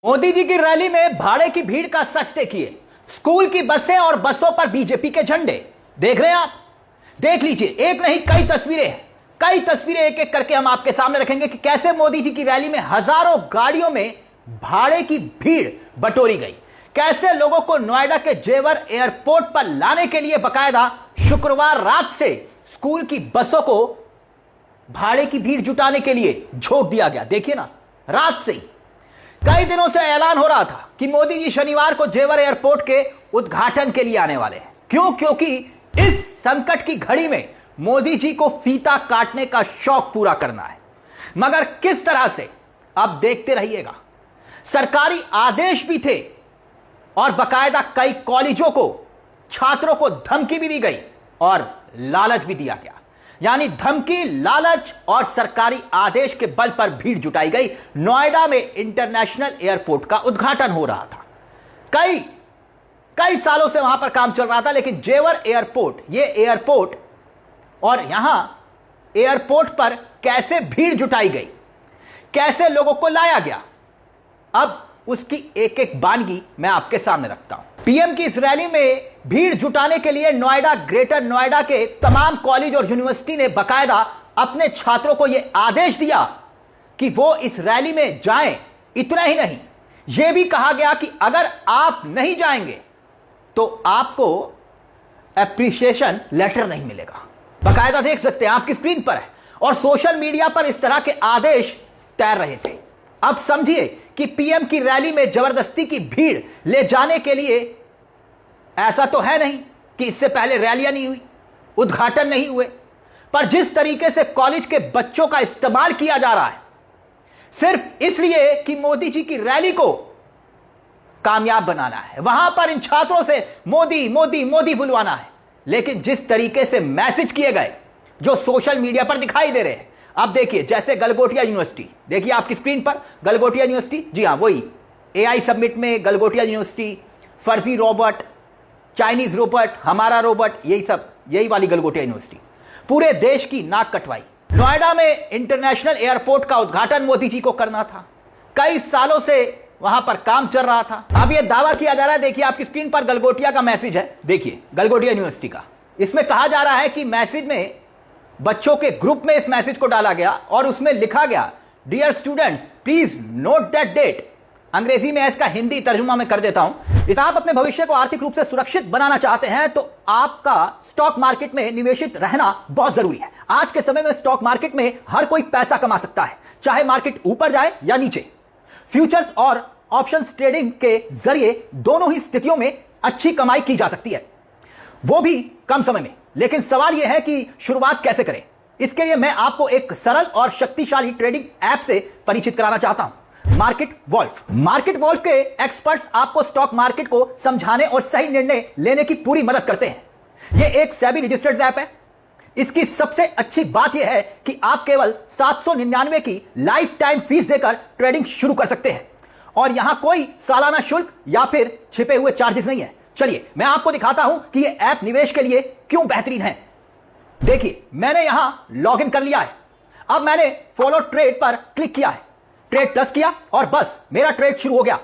मोदी जी की रैली में भाड़े की भीड़ का सच देखिए। स्कूल की बसें और बसों पर बीजेपी के झंडे देख रहे हैं आप। देख लीजिए, एक नहीं कई तस्वीरें एक एक करके हम आपके सामने रखेंगे कि कैसे मोदी जी की रैली में हजारों गाड़ियों में भाड़े की भीड़ बटोरी गई, कैसे लोगों को नोएडा के जेवर एयरपोर्ट पर लाने के लिए बकायदा शुक्रवार रात से स्कूल की बसों को भाड़े की भीड़ जुटाने के लिए झोंक दिया गया। देखिए ना, रात से ही कई दिनों से ऐलान हो रहा था कि मोदी जी शनिवार को जेवर एयरपोर्ट के उद्घाटन के लिए आने वाले हैं। क्यों? क्योंकि इस संकट की घड़ी में मोदी जी को फीता काटने का शौक पूरा करना है। मगर किस तरह से, अब देखते रहिएगा। सरकारी आदेश भी थे और बकायदा कई कॉलेजों को, छात्रों को धमकी भी दी गई और लालच भी दिया गया। यानी धमकी, लालच और सरकारी आदेश के बल पर भीड़ जुटाई गई। नोएडा में इंटरनेशनल एयरपोर्ट का उद्घाटन हो रहा था। कई सालों से वहां पर काम चल रहा था, लेकिन जेवर एयरपोर्ट, ये एयरपोर्ट, और यहां एयरपोर्ट पर कैसे भीड़ जुटाई गई, कैसे लोगों को लाया गया, अब उसकी एक एक वानगी मैं आपके सामने रखता हूं। पीएम की इस रैली में भीड़ जुटाने के लिए नोएडा, ग्रेटर नोएडा के तमाम कॉलेज और यूनिवर्सिटी ने बकायदा अपने छात्रों को यह आदेश दिया कि वो इस रैली में जाएं। इतना ही नहीं, यह भी कहा गया कि अगर आप नहीं जाएंगे तो आपको एप्रिसिएशन लेटर नहीं मिलेगा। बकायदा देख सकते हैं, आपकी स्क्रीन पर है। और सोशल मीडिया पर इस तरह के आदेश तैर रहे थे। अब समझिए कि पीएम की रैली में जबरदस्ती की भीड़ ले जाने के लिए, ऐसा तो है नहीं कि इससे पहले रैलियां नहीं हुई, उद्घाटन नहीं हुए, पर जिस तरीके से कॉलेज के बच्चों का इस्तेमाल किया जा रहा है सिर्फ इसलिए कि मोदी जी की रैली को कामयाब बनाना है, वहां पर इन छात्रों से मोदी मोदी मोदी बुलवाना है। लेकिन जिस तरीके से मैसेज किए गए, जो सोशल मीडिया पर दिखाई दे रहे हैं, अब देखिए, जैसे गलगोटिया यूनिवर्सिटी, देखिए आपकी स्क्रीन पर गलगोटिया यूनिवर्सिटी, जी हां वही एआई समिट में गलगोटिया यूनिवर्सिटी, फर्जी रोबोट, चाइनीज रोबोट, हमारा रोबोट, यही वाली गलगोटिया यूनिवर्सिटी पूरे देश की नाक कटवाई। नोएडा में इंटरनेशनल एयरपोर्ट का उद्घाटन मोदी जी को करना था। कई सालों से वहां पर काम चल रहा था। अब यह दावा किया जा रहा है, देखिए आपकी स्क्रीन पर गलगोटिया का मैसेज है, देखिए गलगोटिया यूनिवर्सिटी का। इसमें कहा जा रहा है कि मैसेज में, बच्चों के ग्रुप में इस मैसेज को डाला गया और उसमें लिखा गया, dear students please note that date. अंग्रेजी में इसका हिंदी तर्जुमा मैं कर देता हूं। इस आप अपने भविष्य को आर्थिक रूप से सुरक्षित बनाना चाहते हैं तो आपका स्टॉक मार्केट में निवेशित रहना बहुत जरूरी है। आज के समय में स्टॉक मार्केट में हर कोई पैसा कमा सकता है, चाहे मार्केट ऊपर जाए या नीचे। फ्यूचर्स और ऑप्शंस ट्रेडिंग के जरिए दोनों ही स्थितियों में अच्छी कमाई की जा सकती है, वो भी कम समय में। लेकिन सवाल यह है कि शुरुआत कैसे करें। इसके लिए मैं आपको एक सरल और शक्तिशाली ट्रेडिंग ऐप से परिचित कराना चाहता हूं, मार्केट वॉल्फ के एक्सपर्ट्स आपको स्टॉक मार्केट को समझाने और सही निर्णय लेने की पूरी मदद करते हैं। यह एक सेबी रजिस्टर्ड ऐप है। इसकी सबसे अच्छी बात यह है कि आप केवल 799 की लाइफ टाइम फीस देकर ट्रेडिंग शुरू कर सकते हैं और यहां कोई सालाना शुल्क या फिर छिपे हुए चार्जेस नहीं है। चलिए मैं आपको दिखाता हूं कि यह ऐप निवेश के लिए क्यों बेहतरीन है। देखिए, मैंने यहां लॉग इन कर लिया है। अब मैंने फॉलो ट्रेड पर क्लिक किया है, ट्रेड प्लस किया और बस मेरा ट्रेड शुरू हो गया।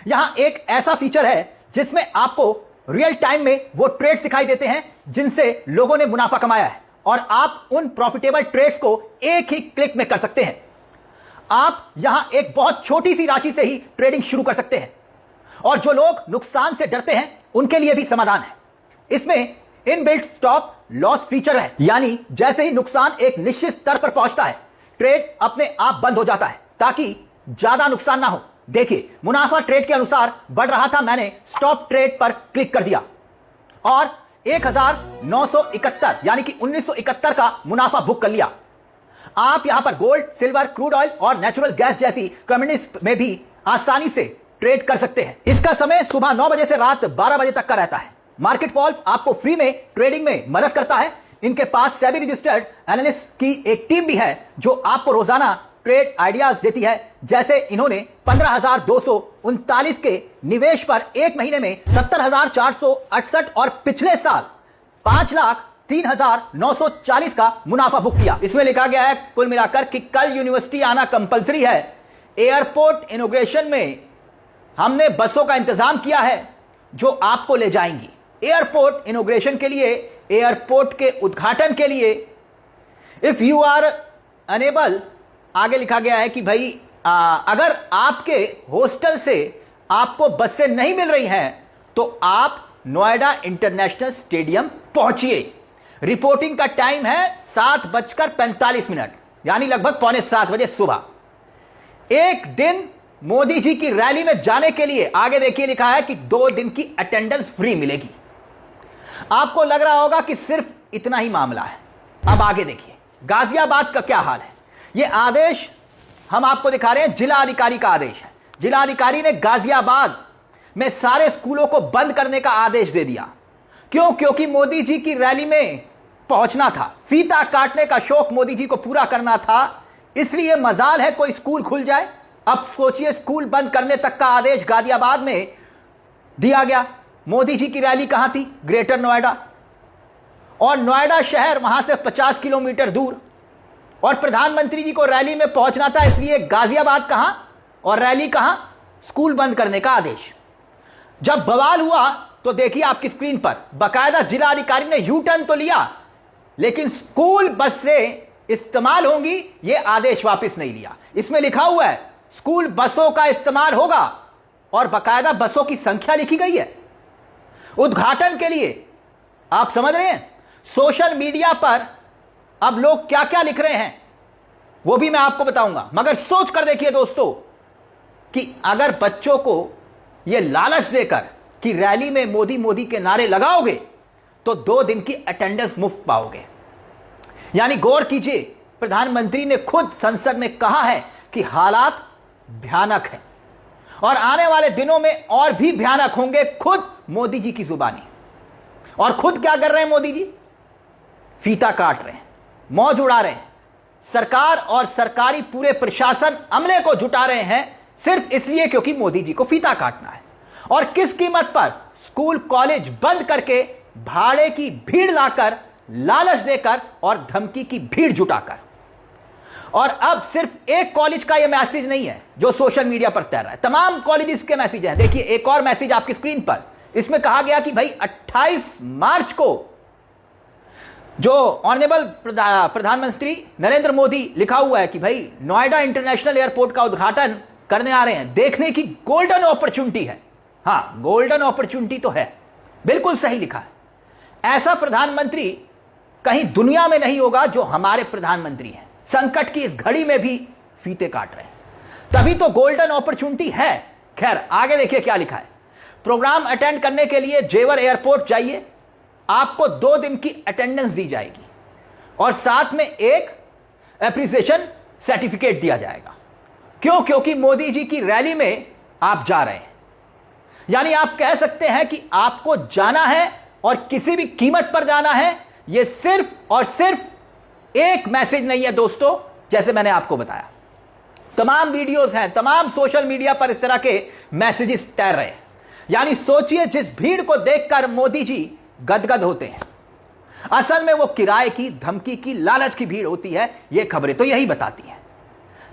यहां एक ऐसा फीचर है जिसमें आपको रियल टाइम में वो ट्रेड्स दिखाई देते हैं जिनसे लोगों ने मुनाफा कमाया है और आप उन प्रॉफिटेबल ट्रेड्स को एक ही क्लिक में कर सकते हैं। आप यहां एक बहुत छोटी सी राशि से ही ट्रेडिंग शुरू कर सकते हैं और जो लोग नुकसान से डरते हैं उनके लिए भी समाधान है। इसमें इनबिल्ट स्टॉप लॉस फीचर है, यानी जैसे ही नुकसान एक निश्चित स्तर पर पहुंचता है, ट्रेड अपने आप बंद हो जाता है ताकि ज्यादा नुकसान ना हो। देखिए, मुनाफा ट्रेड के अनुसार बढ़ रहा था। मैंने स्टॉप ट्रेड पर क्लिक कर दिया और 1971 यानी कि 1971 का मुनाफा बुक कर लिया। आप यहां पर गोल्ड, सिल्वर, क्रूड ऑयल और नेचुरल गैस जैसी कम्युनिटीज में भी आसानी से ट्रेड कर सकते हैं। इसका समय सुबह 9 बजे से रात 12 बजे तक का रहता है। मार्केट वॉल्फ आपको फ्री में ट्रेडिंग में मदद करता है। इनके पास सेबी रजिस्टर्ड एनालिस्ट की एक टीम भी है जो आपको रोजाना ट्रेड आइडियाज देती है। जैसे इन्होंने 15,239 के निवेश पर एक महीने में 70,468 और पिछले साल 5,03,940 का मुनाफा बुक किया। इसमें लिखा गया है कुल मिलाकर कि कल यूनिवर्सिटी आना कंपलसरी है। एयरपोर्ट इनॉग्रेशन में हमने बसों का इंतजाम किया है जो आपको ले जाएंगी एयरपोर्ट इनॉग्रेशन के लिए, एयरपोर्ट के उद्घाटन के लिए। इफ यू आर अनेबल, आगे लिखा गया है कि भाई अगर आपके हॉस्टल से आपको बसें नहीं मिल रही हैं तो आप नोएडा इंटरनेशनल स्टेडियम पहुंचिए। रिपोर्टिंग का टाइम है 7:45, यानी लगभग 6:45 बजे सुबह। एक दिन मोदी जी की रैली में जाने के लिए, आगे देखिए लिखा है कि 2 दिन की अटेंडेंस फ्री मिलेगी। आपको लग रहा होगा कि सिर्फ इतना ही मामला है। अब आगे देखिए गाजियाबाद का क्या हाल है। यह आदेश हम आपको दिखा रहे हैं, जिला अधिकारी का आदेश है। जिला अधिकारी ने गाजियाबाद में सारे स्कूलों को बंद करने का आदेश दे दिया। क्यों? क्योंकि मोदी जी की रैली में पहुंचना था, फीता काटने का शौक मोदी जी को पूरा करना था, इसलिए मजाल है कोई स्कूल खुल जाए। अब सोचिए, स्कूल बंद करने तक का आदेश गाजियाबाद में दिया गया। मोदी जी की रैली कहां थी? ग्रेटर नोएडा, और नोएडा शहर वहां से 50 किलोमीटर दूर, और प्रधानमंत्री जी को रैली में पहुंचना था, इसलिए गाजियाबाद कहां और रैली कहां? स्कूल बंद करने का आदेश। जब बवाल हुआ तो देखिए आपकी स्क्रीन पर, बाकायदा जिला अधिकारी ने यू टर्न तो लिया, लेकिन स्कूल बस से इस्तेमाल होंगी यह आदेश वापस नहीं लिया। इसमें लिखा हुआ है स्कूल बसों का इस्तेमाल होगा, और बाकायदा बसों की संख्या लिखी गई है। उद्घाटन के लिए आप समझ रहे हैं, सोशल मीडिया पर अब लोग क्या क्या लिख रहे हैं वो भी मैं आपको बताऊंगा। मगर सोच कर देखिए दोस्तों कि अगर बच्चों को यह लालच देकर कि रैली में मोदी मोदी के नारे लगाओगे तो 2 दिन की अटेंडेंस मुफ्त पाओगे। यानी गौर कीजिए, प्रधानमंत्री ने खुद संसद में कहा है कि हालात भयानक है और आने वाले दिनों में और भी भयानक होंगे, खुद मोदी जी की जुबानी। और खुद क्या कर रहे हैं मोदी जी? फीता काट रहे हैं, मौज उड़ा रहे हैं। सरकार और सरकारी पूरे प्रशासन अमले को जुटा रहे हैं सिर्फ इसलिए क्योंकि मोदी जी को फीता काटना है। और किस कीमत पर? स्कूल कॉलेज बंद करके, भाड़े की भीड़ लाकर, लालच देकर और धमकी की भीड़ जुटाकर। और अब सिर्फ एक कॉलेज का यह मैसेज नहीं है जो सोशल मीडिया पर तैर रहा है, तमाम कॉलेजेस के मैसेज हैं। देखिए एक और मैसेज आपकी स्क्रीन पर, इसमें कहा गया कि भाई 28 मार्च को जो ऑनरेबल प्रधानमंत्री नरेंद्र मोदी लिखा हुआ है कि भाई नोएडा इंटरनेशनल एयरपोर्ट का उद्घाटन करने आ रहे हैं, देखने की गोल्डन अपॉर्चुनिटी है। हां, गोल्डन अपॉर्चुनिटी तो है, बिल्कुल सही लिखा है। ऐसा प्रधानमंत्री कहीं दुनिया में नहीं होगा जो हमारे प्रधानमंत्री हैं। संकट की इस घड़ी में भी फीते काट रहे हैं, तभी तो गोल्डन अपॉर्चुनिटी है। खैर आगे देखिए क्या लिखा है। प्रोग्राम अटेंड करने के लिए जेवर एयरपोर्ट जाइए, आपको 2 दिन की अटेंडेंस दी जाएगी और साथ में एक एप्रिसिएशन सर्टिफिकेट दिया जाएगा। क्यों? क्योंकि मोदी जी की रैली में आप जा रहे हैं। यानी आप कह सकते हैं कि आपको जाना है और किसी भी कीमत पर जाना है। यह सिर्फ और सिर्फ एक मैसेज नहीं है दोस्तों, जैसे मैंने आपको बताया, तमाम वीडियोस हैं, तमाम सोशल मीडिया पर इस तरह के मैसेजेस तैर रहे हैं। यानी सोचिए, जिस भीड़ को देखकर मोदी जी गदगद होते हैं, असल में वो किराए की, धमकी की, लालच की भीड़ होती है। ये खबरें तो यही बताती हैं।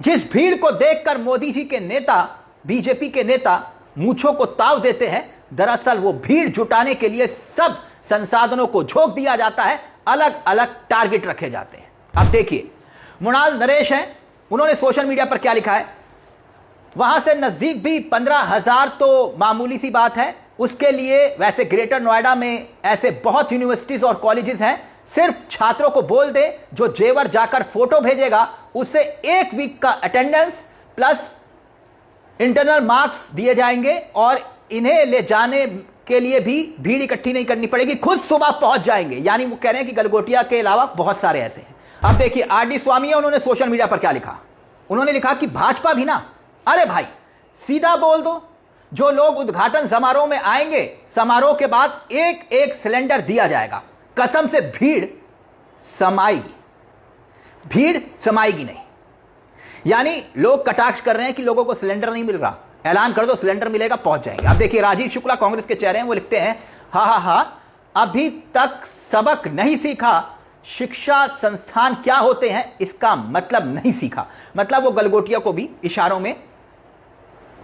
जिस भीड़ को देखकर मोदी जी के नेता, बीजेपी के नेता मूंछों को ताव देते हैं, दरअसल वो भीड़ जुटाने के लिए सब संसाधनों को झोंक दिया जाता है, अलग अलग टारगेट रखे जाते हैं। अब देखिए, मुनाल नरेश हैं, उन्होंने सोशल मीडिया पर क्या लिखा है। वहां से नजदीक भी 15,000 तो मामूली सी बात है, उसके लिए वैसे ग्रेटर नोएडा में ऐसे बहुत यूनिवर्सिटीज और कॉलेजेस हैं। सिर्फ छात्रों को बोल दे, जो जेवर जाकर फोटो भेजेगा उसे 1 वीक का अटेंडेंस प्लस इंटरनल मार्क्स दिए जाएंगे और इन्हें ले जाने के लिए भी भीड़ इकट्ठी नहीं करनी पड़ेगी, खुद सुबह पहुंच जाएंगे। यानी वो कह रहे हैं कि गलगोटिया के अलावा बहुत सारे ऐसे हैं। अब देखिए आरडी स्वामी है, उन्होंने सोशल मीडिया पर क्या लिखा। उन्होंने लिखा कि भाजपा भी ना, अरे भाई सीधा बोल दो, जो लोग उद्घाटन समारोह में आएंगे, समारोह के बाद एक एक सिलेंडर दिया जाएगा। कसम से भीड़ समाएगी, भीड़ समाएगी नहीं। यानी लोग कटाक्ष कर रहे हैं कि लोगों को सिलेंडर नहीं मिल रहा, ऐलान कर दो सिलेंडर मिलेगा, पहुंच जाएंगे। अब देखिए राजीव शुक्ला कांग्रेस के चेहरे हैं, वो लिखते हैं हा, अभी तक सबक नहीं सीखा, शिक्षा संस्थान क्या होते हैं इसका मतलब नहीं सीखा। मतलब वो गलगोटिया को भी इशारों में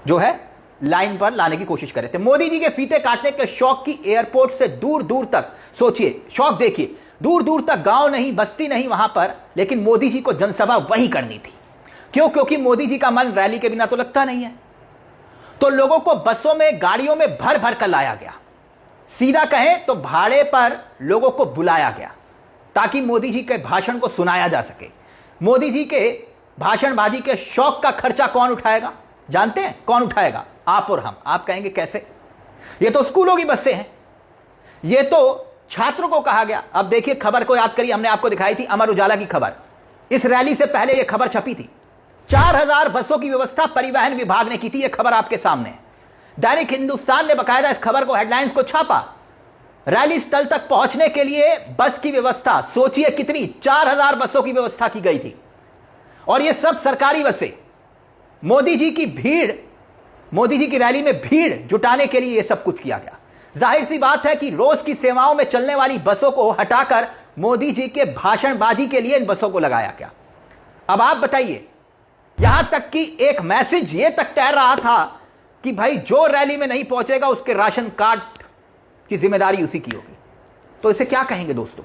जो है लाइन पर लाने की कोशिश कर रहे थे। मोदी जी के फीते काटने के शौक की एयरपोर्ट से दूर दूर तक, सोचिए शौक देखिए, दूर दूर तक गांव नहीं, बस्ती नहीं वहां पर, लेकिन मोदी जी को जनसभा वहीं करनी थी। क्यों? क्योंकि मोदी जी का मन रैली के बिना तो लगता नहीं है। तो लोगों को बसों में, गाड़ियों में भर भर कर लाया गया। सीधा कहें तो भाड़े पर लोगों को बुलाया गया ताकि मोदी जी के भाषण को सुनाया जा सके। मोदी जी के भाषणबाजी के शौक का खर्चा कौन उठाएगा? जानते हैं कौन उठाएगा? आप और हम। आप कहेंगे कैसे? ये तो स्कूलों की बसें हैं, ये तो छात्रों को कहा गया। अब देखिए खबर को याद करिए, हमने आपको दिखाई थी अमर उजाला की खबर। इस रैली से पहले यह खबर छपी थी। 4000 बसों की व्यवस्था परिवहन विभाग ने की थी। यह खबर आपके सामने है। दैनिक हिंदुस्तान ने बकायदा इस खबर को, हेडलाइंस को छापा। रैली स्थल तक पहुंचने के लिए बस की व्यवस्था, सोचिए कितनी, 4000 बसों की व्यवस्था की गई थी। और ये सब सरकारी बसें। मोदी जी की भीड़, मोदी जी की रैली में भीड़ जुटाने के लिए यह सब कुछ किया गया। जाहिर सी बात है कि रोज की सेवाओं में चलने वाली बसों को हटाकर मोदी जी के भाषणबाजी के लिए इन बसों को लगाया गया। अब आप बताइए, यहां तक कि एक मैसेज यह तक तैर रहा था कि भाई जो रैली में नहीं पहुंचेगा उसके राशन कार्ड की जिम्मेदारी उसी की होगी। तो इसे क्या कहेंगे दोस्तों?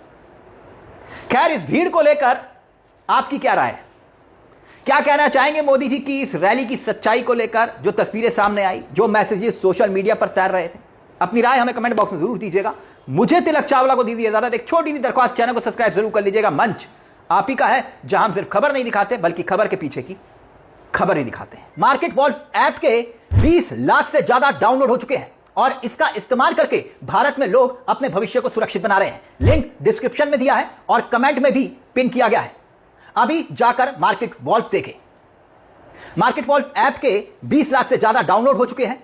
खैर, इस भीड़ को लेकर आपकी क्या राय है? क्या कहना चाहेंगे मोदी जी की इस रैली की सच्चाई को लेकर, जो तस्वीरें सामने आई, जो मैसेजेस सोशल मीडिया पर तैर रहे थे? अपनी राय हमें कमेंट बॉक्स में जरूर दीजिएगा। मुझे तिलक चावला को दीजिए इजाजत। एक छोटी सी दरख्वास्त, चैनल को सब्सक्राइब जरूर कर लीजिएगा। मंच आप ही का है, जहां हम सिर्फ खबर नहीं दिखाते बल्कि खबर के पीछे की खबर ही दिखाते हैं। मार्केट वॉल्व ऐप के 20 लाख से ज्यादा डाउनलोड हो चुके हैं और इसका इस्तेमाल करके भारत में लोग अपने भविष्य को सुरक्षित बना रहे हैं। लिंक डिस्क्रिप्शन में दिया है और कमेंट में भी पिन किया गया है। अभी जाकर मार्केट वॉल्व देखें। मार्केट वॉल्व ऐप के 20 लाख से ज्यादा डाउनलोड हो चुके हैं।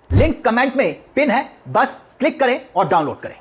लिंक कमेंट में पिन है, बस क्लिक करें और डाउनलोड करें।